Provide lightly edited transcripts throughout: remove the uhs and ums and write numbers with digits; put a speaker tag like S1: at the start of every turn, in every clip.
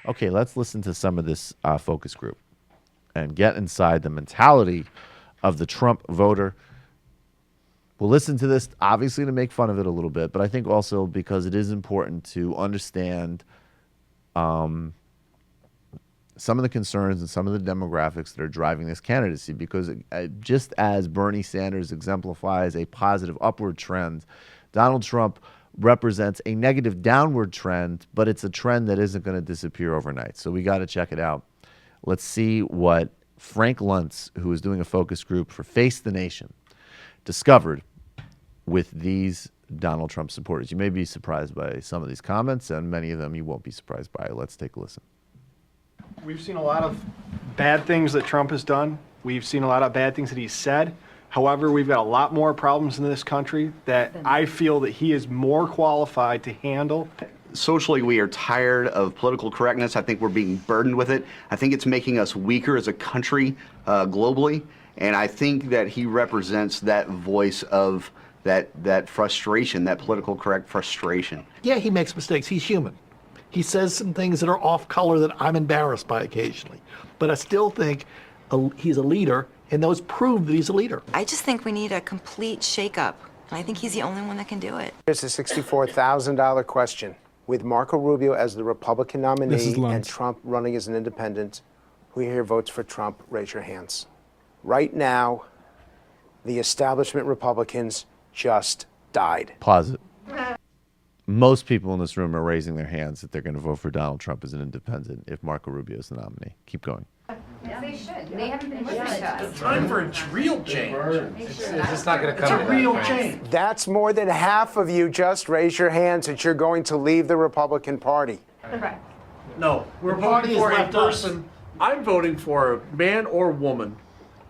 S1: Okay, let's listen to some of this focus group and get inside the mentality of the Trump voter. We'll listen to this, obviously, to make fun of it a little bit, but I think also because it is important to understand some of the concerns and some of the demographics that are driving this candidacy, because just as Bernie Sanders exemplifies a positive upward trend, Donald Trump represents a negative downward trend, but it's a trend that isn't going to disappear overnight. So we got to check it out. Let's see what Frank Luntz, who is doing a focus group for Face the Nation, discovered with these Donald Trump supporters. You may be surprised by some of these comments, and many of them you won't be surprised by. Let's take a listen.
S2: We've seen a lot of bad things that Trump has done. We've seen a lot of bad things that he's said. However, we've got a lot more problems in this country that I feel that he is more qualified to handle.
S3: Socially, we are tired of political correctness. I think we're being burdened with it. I think it's making us weaker as a country globally. And I think that he represents that voice of that frustration, that political correct frustration.
S4: Yeah, he makes mistakes. He's human. He says some things that are off color that I'm embarrassed by occasionally. But I still think he's a leader, and those prove that he's a leader.
S5: I just think we need a complete shakeup. And I think he's the only one that can do it.
S6: Here's a $64,000 question. With Marco Rubio as the Republican nominee and Trump running as an independent, who here votes for Trump? Raise your hands. Right now, the establishment Republicans just died.
S1: Pause it. Most people in this room are raising their hands that they're going to vote for Donald Trump as an independent if Marco Rubio is the nominee. Keep going.
S7: Yes, they should. They haven't been listening to us.
S8: It's time for a real change.
S9: It's just not going to come.
S8: It's a real change.
S6: That's more than half of you. Just raise your hands that you're going to leave the Republican Party.
S7: Correct.
S8: No, we're voting for a person. I'm voting for a man or woman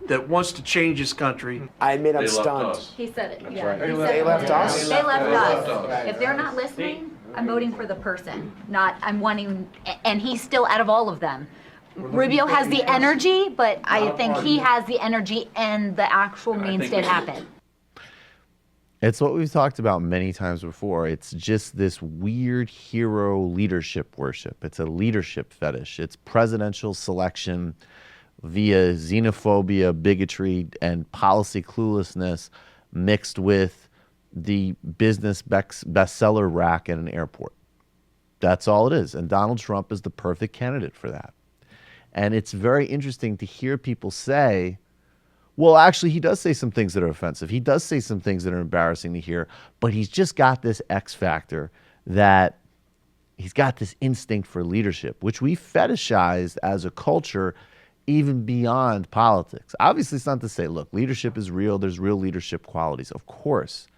S8: that wants to change his country.
S6: I admit I'm stunned.
S7: He said it. Yeah.
S9: right.
S7: He
S6: They
S7: said
S6: left
S7: it.
S6: us?
S7: They left us. If they're not listening, I'm voting for the person. I'm wanting, and he's still out of all of them. Rubio has the energy, but I think he has the energy and the actual means to happen.
S1: It's what we've talked about many times before. It's just this weird hero leadership worship. It's a leadership fetish. It's presidential selection via xenophobia, bigotry, and policy cluelessness mixed with the business bestseller rack at an airport. That's all it is. And Donald Trump is the perfect candidate for that. And it's very interesting to hear people say, well, actually, he does say some things that are offensive. He does say some things that are embarrassing to hear, but he's just got this X factor that he's got this instinct for leadership, which we fetishized as a culture even beyond politics. Obviously, it's not to say, look, leadership is real. There's real leadership qualities, of course.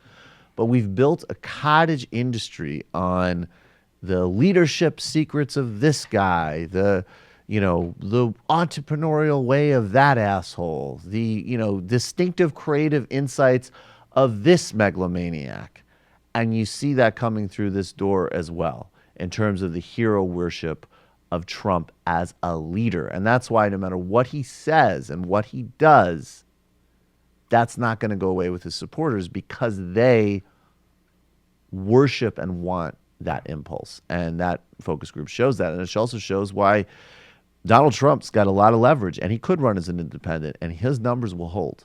S1: But we've built a cottage industry on the leadership secrets of this guy, the entrepreneurial way of that asshole, the, distinctive creative insights of this megalomaniac. And you see that coming through this door as well in terms of the hero worship of Trump as a leader. And that's why no matter what he says and what he does, that's not going to go away with his supporters because they worship and want that impulse. And that focus group shows that. And it also shows why Donald Trump's got a lot of leverage and he could run as an independent and his numbers will hold.